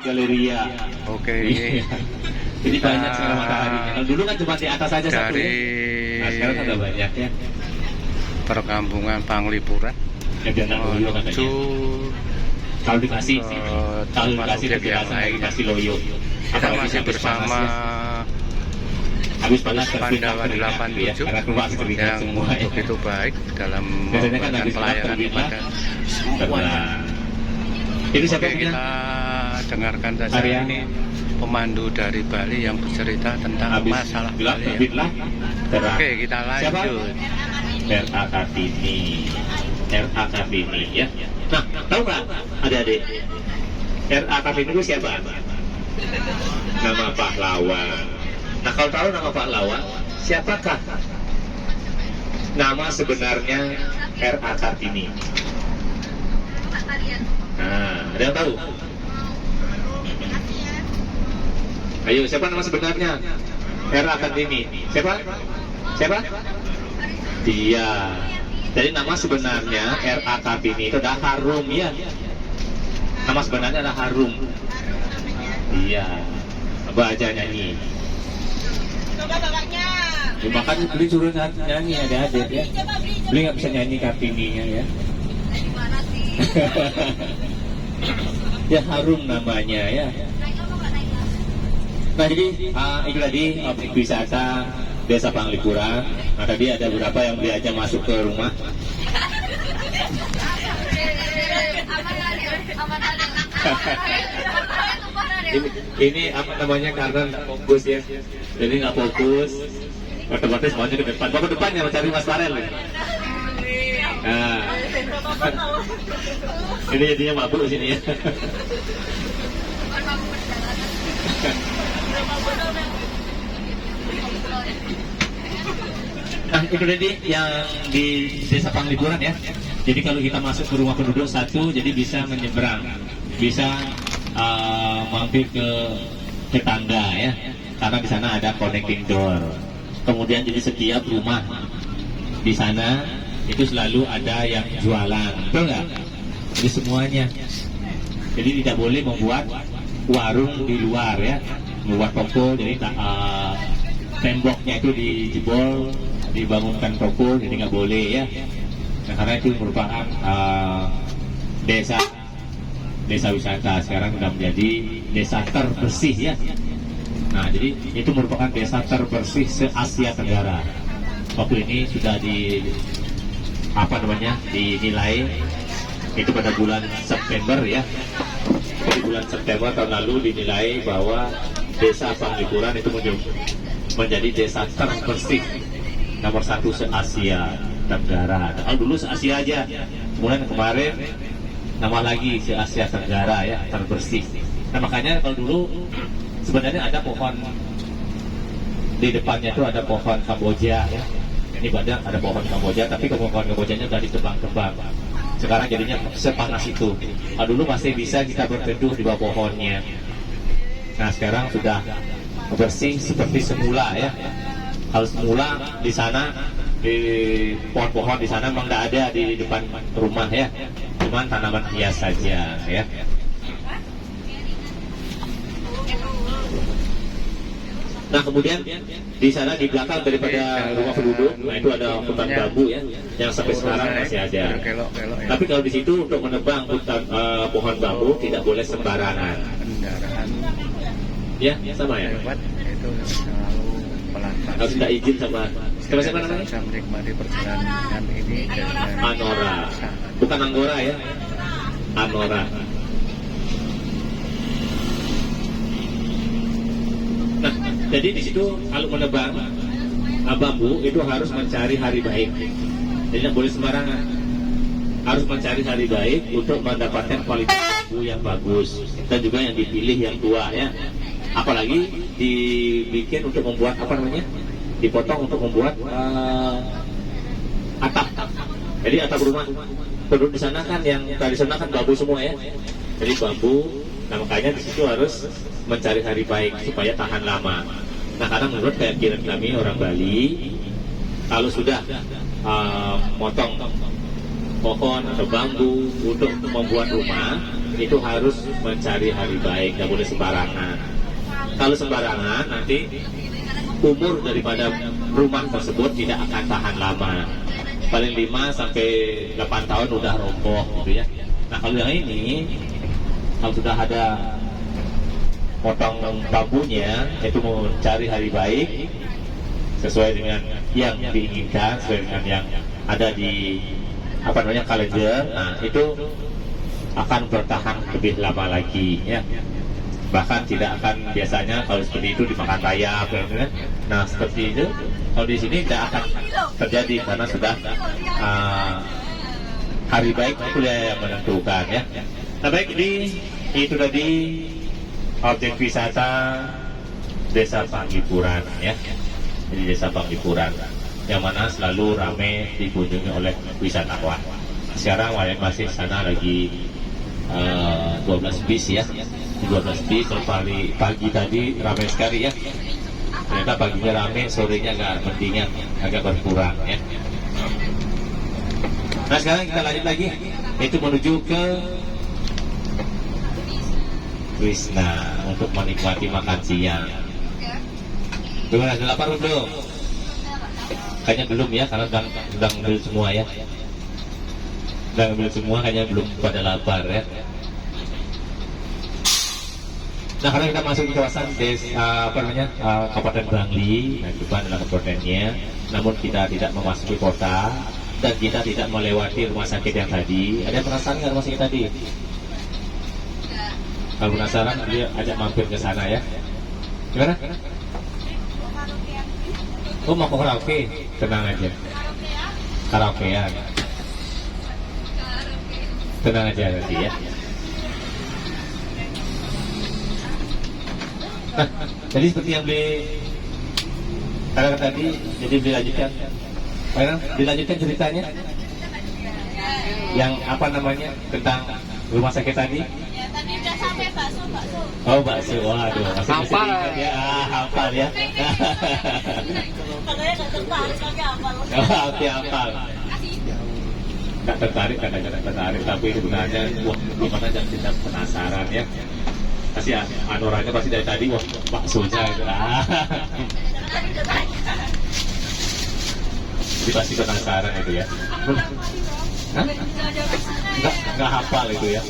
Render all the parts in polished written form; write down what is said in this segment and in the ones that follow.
Galeria. Oke. Jadi banyak sekarang mataharinya. Kalau dulu kan cuma di atas saja satu. Dari Nah sekarang ada banyak ya. perkampungan Panglipuran menuju kalau dikasih objek yang lain. dikasih loyo. Kita masih bersama Habis panas Pandawa 87 yang begitu baik dalam memberikan pelayanan kepada semuanya. Ini siapa Oke, kita dengarkan saja ini pemandu dari Bali yang bercerita tentang masalah Bali ya. Oke, kita lanjut. RA Kartini ya. Nah, tahu nggak adik-adik? RA Kartini itu siapa? Nama pahlawan. Nah, kalau tahu nama pahlawan, siapakah nama sebenarnya RA Kartini? Nah, ada yang tahu? Ayo, siapa nama sebenarnya RA Kartini? Siapa? Iya. Jadi nama sebenarnya RA Kartini itu adalah Harum ya. Nama sebenarnya adalah Harum. Iya. Coba aja nyanyi. Coba bapaknya. Ya, makanya beli suruh nyanyi adik-adik ya. Beli nggak bisa nyanyi Kartininya ya. Gimana sih? Ya Harum namanya ya. Nah jadi itu tadi objek wisata Desa Panglipuran. Nah tadi ada beberapa yang diajak masuk ke rumah. Ini apa namanya karena nggak fokus ya. Jadi nggak fokus. Otomatis semuanya ke depan. Mau ke depan ya mencari Mas Farel. Nah, ini jadinya mabuk di sini ya. Nah itu tadi yang di Desa Panglipuran ya. Jadi kalau kita masuk ke rumah penduduk satu, jadi bisa menyeberang, bisa mampir ke tetangga ya, karena di sana ada connecting door. Kemudian jadi setiap rumah di sana itu selalu ada yang jualan, betul nggak? Jadi semuanya. Jadi tidak boleh membuat warung di luar ya, membuat toko. Jadi temboknya itu dijebol, dibangunkan toko, jadi nggak boleh ya. Nah, karena itu merupakan desa wisata, sekarang sudah menjadi desa terbersih ya. Nah jadi itu merupakan desa terbersih se-Asia Tenggara. Waktu ini sudah dinilai itu pada bulan September ya. Di bulan September tahun lalu dinilai bahwa Desa Panglipuran itu menjadi desa terbersih nomor 1 se-Asia Tenggara. Kalau dulu se-Asia aja, kemudian kemarin nama lagi se-Asia Tenggara ya, terbersih. Nah makanya kalau dulu sebenarnya ada pohon di depannya itu ada pohon Kamboja ya. Ini badan ada pohon Kamboja, tapi pohon Kambojanya sudah ditebang-tebang. Sekarang jadinya sepanas itu. Nah, dulu masih bisa kita berteduh di bawah pohonnya. Nah sekarang sudah bersih seperti semula ya. Kalau semula di sana, di pohon-pohon di sana memang tidak ada di depan rumah ya, cuman tanaman hias saja ya. Nah kemudian di sana di belakang daripada rumah penduduk, nah itu ada hutan bambu ya, yang sampai sekarang masih ada. Tapi kalau di situ untuk menebang hutan pohon bambu tidak boleh sembarangan. Ya sama ya. Itu selalu pelan-pelan. Harus minta izin sama siapa namanya? Bisa menikmati perjalanan ini dengan Anora, bukan Anggora ya, Anora. Nah, jadi di situ kalau menebang bambu itu harus mencari hari baik. Jadi tidak boleh sembarangan. Harus mencari hari baik untuk mendapatkan kualitas bambu yang bagus dan juga yang dipilih yang tua ya. Apalagi dibikin untuk membuat apa namanya? Dipotong untuk membuat atap. Jadi atap rumah penduduk di sana kan yang tradisional kan bambu semua ya. Jadi bambu. Nah makanya di situ harus mencari hari baik supaya tahan lama. Nah karena menurut keyakinan kami orang Bali, kalau sudah motong pohon atau bambu untuk membuat rumah, itu harus mencari hari baik, tidak boleh sembarangan. Kalau sembarangan nanti umur daripada rumah tersebut tidak akan tahan lama. Paling 5 sampai 8 tahun udah roboh gitu ya. Nah kalau yang ini, kalau sudah ada potong bambunya, itu mencari hari baik sesuai dengan yang diinginkan, sesuai dengan yang ada di kalender. Nah itu akan bertahan lebih lama lagi ya. Bahkan tidak akan biasanya kalau seperti itu dimakan rayap ya, kan? Nah seperti itu kalau di sini tidak akan terjadi karena sudah hari baik itu yang menentukan ya. Nah baik, itu tadi objek wisata Desa Panggipuran ya. Jadi Desa Panggipuran yang mana selalu ramai dikunjungi oleh wisatawan. Sekarang masih sana lagi 12 bis ya. 12 bis, pagi tadi ramai sekali ya. Ternyata paginya ramai, sorenya agak berkurang ya. Nah sekarang kita lanjut lagi, itu menuju ke Krishna untuk menikmati makan siang. Gimana, sudah lapar belum? Kayaknya belum ya, karena sedang ngambil semua ya. Sedang ngambil semua, kayaknya belum pada lapar ya. Nah karena kita masuk di kawasan Kabupaten Bangli, nah depan adalah kabupatennya, namun kita tidak memasuki kota dan kita tidak melewati rumah sakit yang tadi. Ada yang penasaran nggak rumah sakit tadi? Kalau penasaran, dia ajak mampir ke sana ya. Gimana? Oh mau ke karaoke? Tenang aja. Karaokean. Tenang aja nanti ya. Nah, jadi seperti yang katakan tadi, jadi dilanjutkan. Dilanjutkan ceritanya. Yang apa namanya tentang rumah sakit tadi? Ya, tadi udah sampai bakso. Oh bakso, waduh, masih Hafal. ingat ya, hafal ya. Katanya nggak tertarik lagi hafal. Oh, oke, hafal. Nggak tertarik, kadang-kadang tertarik, tapi sebenarnya wah gimana jangan kita penasaran ya. Pasti anoranya pasti dari tadi wah baksonya gitu. Jadi pasti penasaran itu ya. Hah? Nggak hafal itu ya.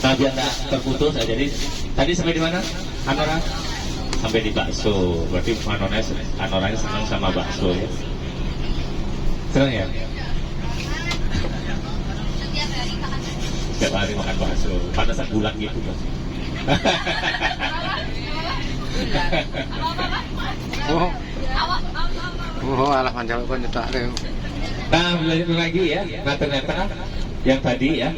Nah biar nggak terputus ya, jadi tadi sampai di mana Anora? Sampai di bakso, berarti Anoranya senang sama bakso ya. Senang ya? Setiap hari makan bakso, pantasan bulan gitu kan? Alah manjal pun nyetak deh. Nah belajar lagi ya. Nah ternyata yang tadi ya,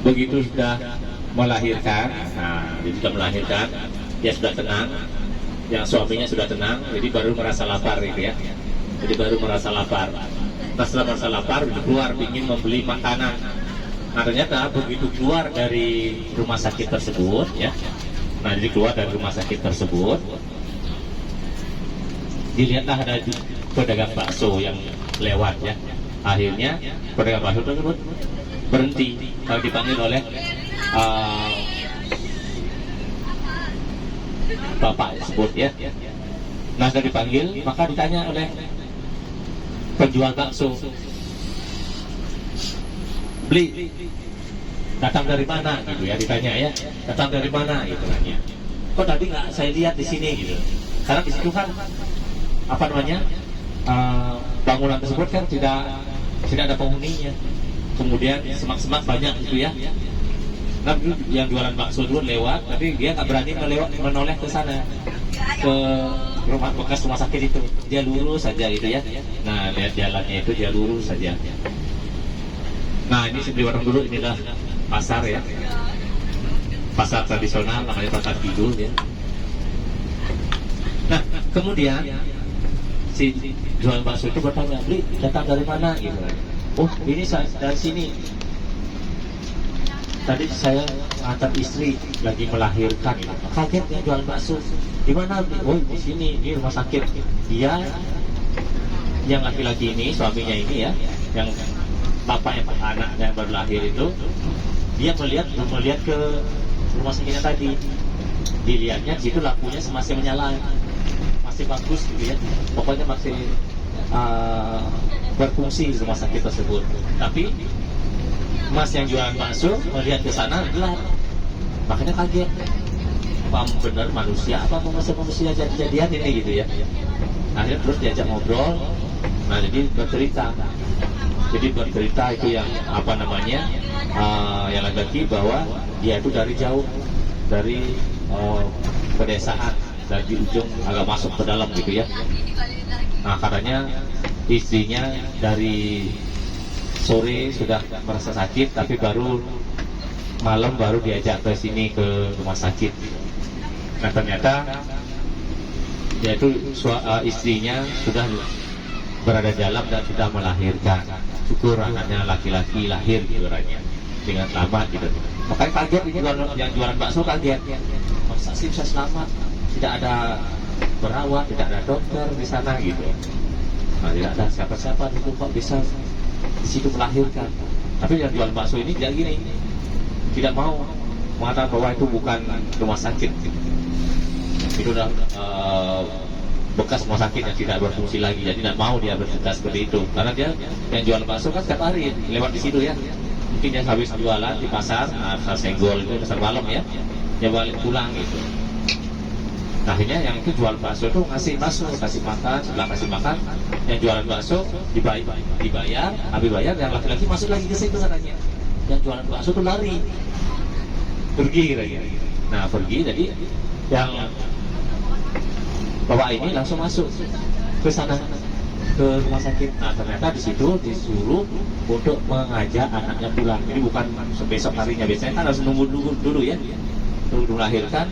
begitu sudah melahirkan, jadi sudah melahirkan, dia sudah tenang, yang suaminya sudah tenang, jadi baru merasa lapar gitu ya. Jadi baru merasa lapar. Nah setelah merasa lapar, keluar ingin membeli makanan. Nah ternyata begitu keluar dari rumah sakit tersebut ya. Nah jadi keluar dari rumah sakit tersebut, dilihatlah ada pedagang bakso yang lewat ya. Akhirnya pedagang bakso tersebut berhenti kalau dipanggil oleh bapak tersebut ya. Nah sudah dipanggil, maka ditanya oleh penjual bakso, beli datang dari mana gitu ya, ditanya ya, datang dari mana gitu nanya. Kok tadi nggak saya lihat di sini gitu, karena di situ kan apa namanya bangunan tersebut kan tidak ada penghuninya, kemudian semak-semak banyak gitu ya. Nah yang jualan bakso dulu lewat, tapi dia nggak berani menoleh ke sana, ke rumah bekas rumah sakit itu, dia lurus saja gitu ya. Nah lihat jalannya itu dia lurus saja. Nah ini sebelum orang dulu, inilah pasar ya, pasar tradisional namanya pasar Kidul ya. Nah kemudian si jual bakso itu bertanya, beli datang dari mana gitu. Oh ini dari sini, tadi saya antar istri lagi melahirkan gitu. Kaget ya jual bakso, di mana? Oh di sini, di rumah sakit. Dia yang laki-laki ini, suaminya ini ya, yang bapaknya anaknya yang baru lahir itu, dia melihat ke rumah sakitnya tadi. Dilihatnya di situ lampunya masih menyala, masih bagus gitu ya, pokoknya masih berfungsi rumah sakit tersebut. Tapi Mas yang jualan bakso melihat ke sana gelap, makanya kaget, apa benar manusia, apa manusia jadian ini gitu ya. Akhirnya terus diajak ngobrol, nah jadi bercerita itu yang apa namanya, yang lagi bahwa dia itu dari jauh, dari pedesaan, dari ujung agak masuk ke dalam gitu ya. Nah katanya istrinya dari sore sudah merasa sakit, tapi malam baru diajak ke sini ke rumah sakit. Nah ternyata yaitu istrinya sudah berada dalam dan sudah melahirkan. Syukur anaknya laki-laki lahir kiranya dengan selamat gitu. Makanya kaget ini yang jualan bakso kaget. Masa sih bisa selamat? Tidak ada perawat, tidak ada dokter di sana gitu. Nah, tidak ada siapa-siapa itu kok bisa di situ melahirkan. Tapi yang jual bakso ini tidak gini, tidak mau mengatakan bahwa itu bukan rumah sakit. Itu udah bekas rumah sakit yang tidak berfungsi lagi, jadi tidak mau dia bercerita seperti itu. Karena dia yang jual bakso kan setiap hari lewat di situ ya. Mungkin dia habis jualan di pasar, senggol itu pasar malam ya, dia balik pulang gitu. Nah, akhirnya yang itu jual bakso itu ngasih bakso, kasih makan, setelah kasih makan, yang jualan bakso dibayar, habis bayar yang laki-laki masuk lagi ke situ katanya. Yang jualan bakso itu lari, pergi kira-kira. Nah pergi, jadi yang bapak ini langsung masuk ke sana, ke rumah sakit. Nah ternyata di situ disuruh untuk mengajak anaknya pulang. Jadi bukan besok harinya, biasanya kan harus nunggu dulu ya, tunggu melahirkan.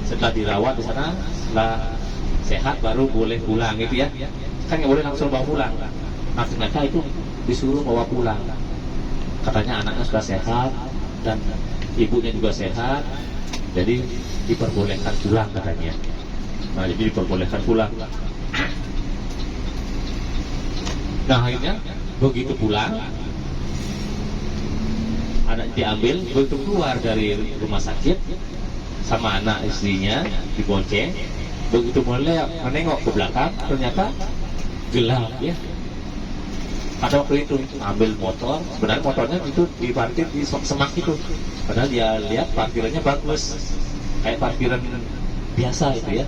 Setelah dirawat di sana, setelah sehat baru boleh pulang gitu ya. Kan nggak boleh langsung bawa pulang. Nah ternyata itu disuruh bawa pulang. Katanya anaknya sudah sehat dan ibunya juga sehat, jadi diperbolehkan pulang katanya. Nah jadi diperbolehkan pulang. Nah akhirnya begitu pulang, anak diambil, begitu keluar dari rumah sakit sama anak istrinya dibonceng, begitu mulai menengok ke belakang ternyata gelap ya. Pada waktu itu ambil motor, sebenarnya motornya itu diparkir di semak itu, padahal dia lihat parkirannya bagus, kayak parkiran biasa itu ya,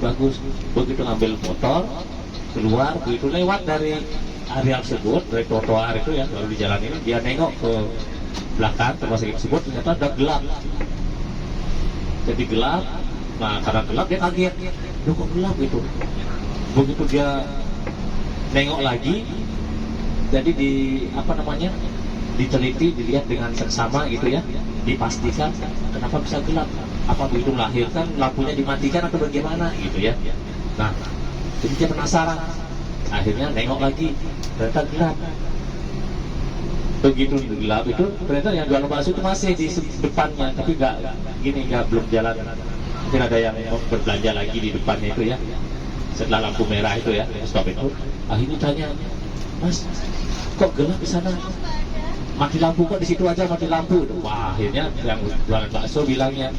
bagus. Begitu ngambil motor keluar, begitu lewat dari area tersebut, dari trotoar itu ya, lalu di jalan ini dia nengok ke belakang rumah sakit tersebut, ternyata udah gelap. Jadi gelap, nah karena gelap dia kaget, loh kok gelap gitu. Begitu dia nengok lagi, jadi diteliti, dilihat dengan seksama gitu ya, dipastikan kenapa bisa gelap, apa begitu melahirkan lampunya dimatikan atau bagaimana gitu ya. Nah jadi dia penasaran, akhirnya nengok lagi, ternyata gelap. Begitu gelap itu ternyata yang jualan bakso itu masih di depannya, tapi belum jalan. Mungkin ada yang berbelanja lagi di depannya itu ya, setelah lampu merah itu ya, stop itu. Akhirnya tanya, Mas, kok gelap di sana? Mati lampu kok di situ aja mati lampu. Wah, akhirnya yang jualan bakso bilangnya,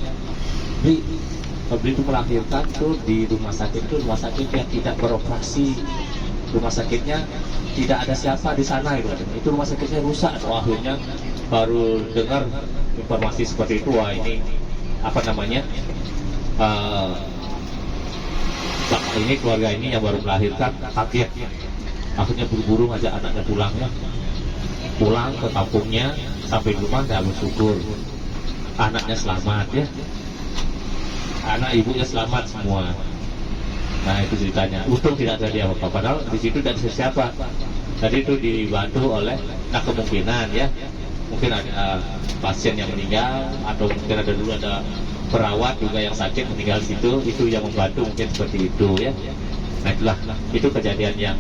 Beli itu melahirkan tuh di rumah sakit yang tidak beroperasi, rumah sakitnya tidak ada siapa di sana itu rumah sakitnya rusak. Wah, akhirnya baru dengar informasi seperti itu. Wah, ini apa namanya, ini keluarga ini yang baru melahirkan kaget, akhirnya buru-buru ngajak anaknya pulang ke kampungnya. Sampai di rumah nggak bersyukur, anaknya selamat ya, anak ibunya selamat semua. Nah itu ceritanya. Untung tidak terjadi apa-apa, padahal di situ tidak ada siapa. Tadi itu dibantu oleh, nah kemungkinan ya, mungkin ada pasien yang meninggal, atau mungkin ada perawat juga yang sakit meninggal di situ, itu yang membantu mungkin seperti itu ya. Nah itulah, itu kejadian yang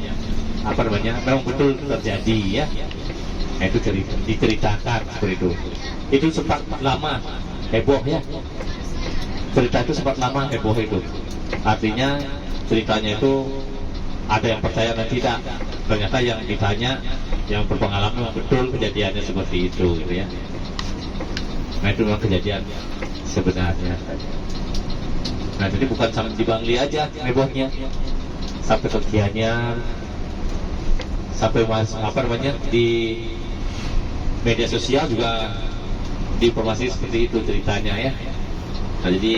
apa namanya, memang betul terjadi ya. Nah itu diceritakan seperti itu. Itu sempat lama heboh ya. Cerita itu sempat lama heboh itu. Artinya ceritanya itu ada yang percaya dan tidak. Ternyata yang ditanya, yang berpengalaman memang betul kejadiannya seperti itu, gitu ya. Nah itu memang kejadian sebenarnya. Nah jadi bukan sampai di Bangli aja hebohnya, sampai ke Gianyar, sampai di media sosial juga diinformasi seperti itu ceritanya ya. Nah jadi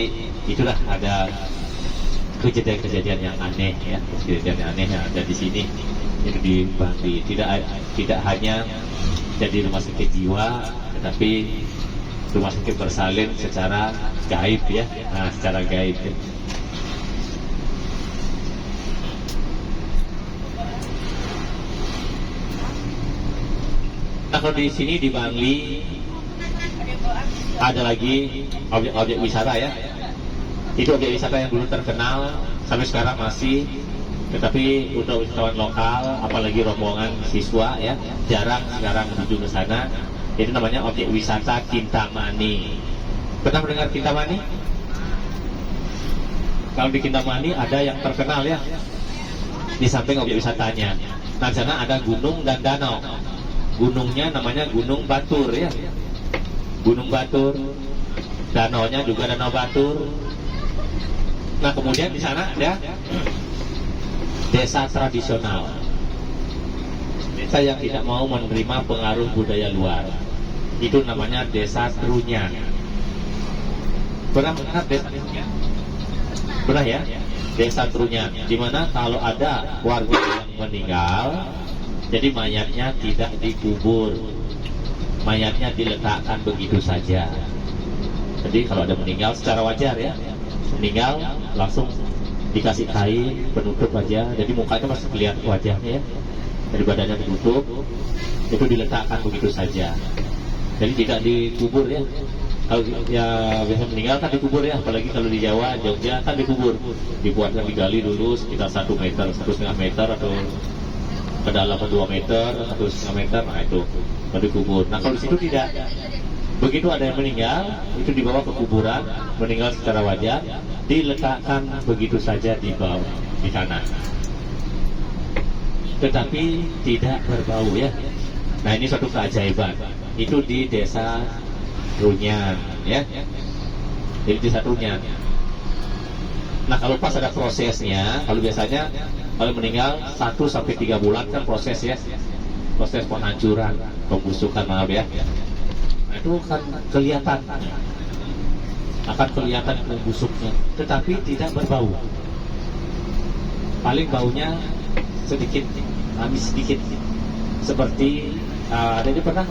itulah ada kejadian-kejadian yang aneh ya, kejadian yang aneh yang ada di sini itu di Bangli. Tidak hanya jadi rumah sakit jiwa, tetapi rumah sakit bersalin secara gaib ya, nah secara gaib ya. Nah kalau di sini di Bangli ada lagi objek-objek wisata ya. Itu objek wisata yang dulu terkenal sampai sekarang masih, tetapi untuk wisatawan lokal, apalagi rombongan siswa ya, jarang sekarang menuju ke sana. Itu namanya objek wisata Kintamani. Pernah mendengar Kintamani? Kalau di Kintamani ada yang terkenal ya, di samping objek wisatanya. Nah di sana ada gunung dan danau. Gunungnya namanya Gunung Batur ya, Gunung Batur. Danaunya juga Danau Batur. Nah kemudian di sana ada desa tradisional, desa yang tidak mau menerima pengaruh budaya luar. Itu namanya desa Trunyan. Pernah mendengar desa Trunyan? Pernah ya? Desa Trunyan, di mana kalau ada warga yang meninggal, jadi mayatnya tidak dikubur, mayatnya diletakkan begitu saja. Jadi kalau ada meninggal secara wajar ya, meninggal langsung dikasih kain penutup aja, jadi mukanya masih kelihatan wajahnya ya, dari badannya ditutup, itu diletakkan begitu saja, jadi tidak dikubur ya. Kalau ya biasa meninggal kan dikubur ya, apalagi kalau di Jawa, Jogja kan dikubur, dibuatkan digali dulu sekitar 1 meter, 1,5 meter atau kedalaman 2 meter, 1,5 meter, nah itu baru dikubur. Nah kalau di situ tidak. Begitu ada yang meninggal, itu dibawa ke kuburan, meninggal secara wajar, diletakkan begitu saja di bawah, di tanah. Tetapi tidak berbau ya. Nah ini suatu keajaiban. Itu di desa Trunyan ya. Jadi desa Trunyan. Nah kalau pas ada prosesnya, kalau biasanya kalau meninggal 1-3 bulan kan proses ya, proses penghancuran, pembusukan, maaf ya. Nah, itu akan kelihatan membusuknya, tetapi tidak berbau. Paling baunya sedikit, habis sedikit, seperti ada ini pernah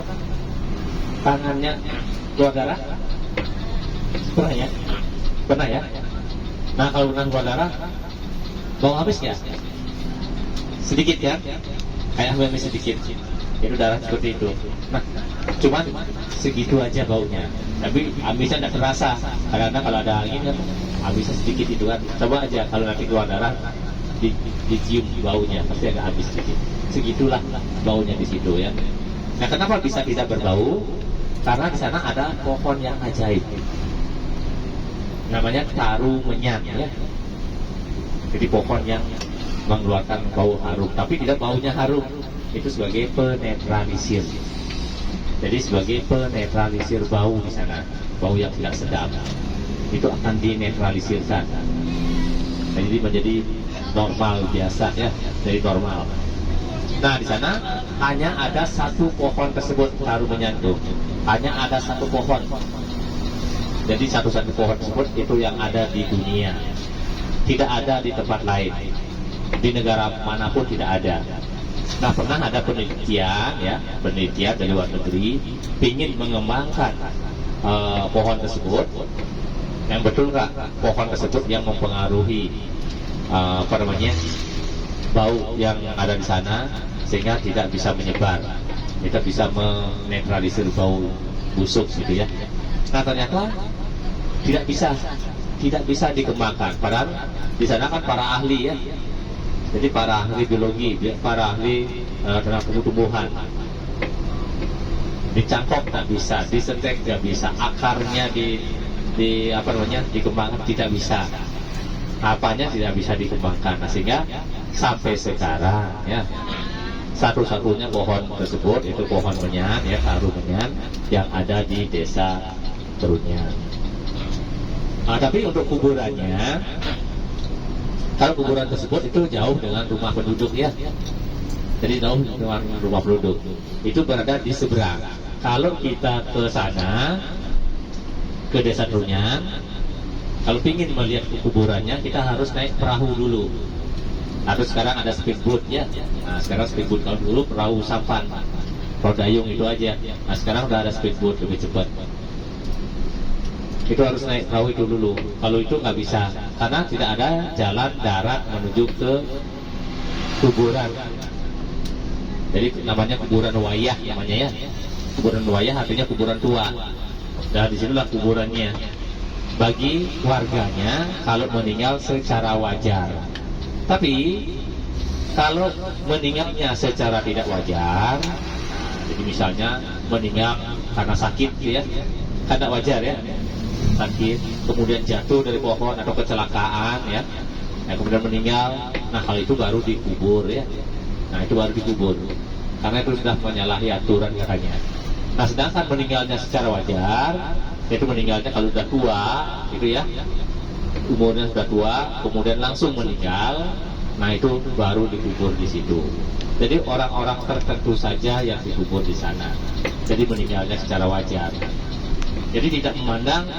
tangannya keluar darah, pernah ya, pernah ya. Nah kalau pernah keluar darah, bau habis ya, sedikit ya, kayak habis sedikit. Itu darah seperti itu. Nah, cuman segitu aja baunya. Tapi habisnya tidak terasa. Karena kalau ada angin kan habisnya sedikit itu kan. Coba aja kalau nanti keluar darah dicium baunya, pasti agak habis sedikit. Segitulah baunya di situ ya. Nah, kenapa bisa tidak berbau? Karena di sana ada pohon yang ajaib. Namanya taru menyan ya. Jadi pohon yang mengeluarkan bau harum, tapi tidak baunya harum. Itu sebagai penetralisir. Jadi sebagai penetralisir bau di sana, bau yang tidak sedap, itu akan dinetralisirkan. Nah, jadi menjadi normal biasa ya, jadi normal. Nah di sana hanya ada 1 pohon tersebut, taru menyantu. Hanya ada 1 pohon. Jadi satu-satu pohon tersebut itu yang ada di dunia. Tidak ada di tempat lain. Di negara manapun tidak ada. Nah pernah ada penelitian ya, penelitian dari luar negeri ingin mengembangkan pohon tersebut. Yang betul nggak pohon tersebut yang mempengaruhi bau yang ada di sana sehingga tidak bisa menyebar, tidak bisa menetralisir bau busuk gitu ya. Nah ternyata tidak bisa dikembangkan. Padahal di sana kan para ahli ya. Jadi para ahli biologi, para ahli tentang tumbuhan, dicangkok nggak bisa, disetek nggak bisa, akarnya dikembangkan tidak bisa, apanya tidak bisa dikembangkan. Nah, sehingga sampai sekarang ya. Satu-satunya pohon tersebut itu pohon menyan ya, karu menyan yang ada di desa Trunyan. Nah, tapi untuk kuburannya, kalau kuburan tersebut itu jauh dengan rumah penduduk ya. Jadi jauh dengan rumah penduduk. Itu berada di seberang. Kalau kita ke sana, ke desa Trunyan, kalau ingin melihat kuburannya, kita harus naik perahu dulu. Atau sekarang ada speedboat ya. Nah, sekarang speedboat, kalau dulu perahu sampan, perahu dayung itu aja. Nah, sekarang udah ada speedboat, lebih cepat. Itu harus naik perahu itu dulu. Kalau itu nggak bisa, karena tidak ada jalan darat menuju ke kuburan. Jadi namanya kuburan wayah namanya ya. Kuburan wayah artinya kuburan tua. Dan disinilah kuburannya. Bagi warganya kalau meninggal secara wajar. Tapi kalau meninggalnya secara tidak wajar, jadi misalnya meninggal karena sakit ya, kan tidak wajar ya, sakit, kemudian jatuh dari pohon atau kecelakaan ya, nah, kemudian meninggal, nah hal itu baru dikubur ya, nah itu baru dikubur, karena itu sudah menyalahi aturan katanya. Nah sedangkan meninggalnya secara wajar, yaitu meninggalnya kalau sudah tua, itu ya, umurnya sudah tua, kemudian langsung meninggal, nah itu baru dikubur di situ. Jadi orang-orang tertentu saja yang dikubur di sana. Jadi meninggalnya secara wajar. Jadi tidak memandang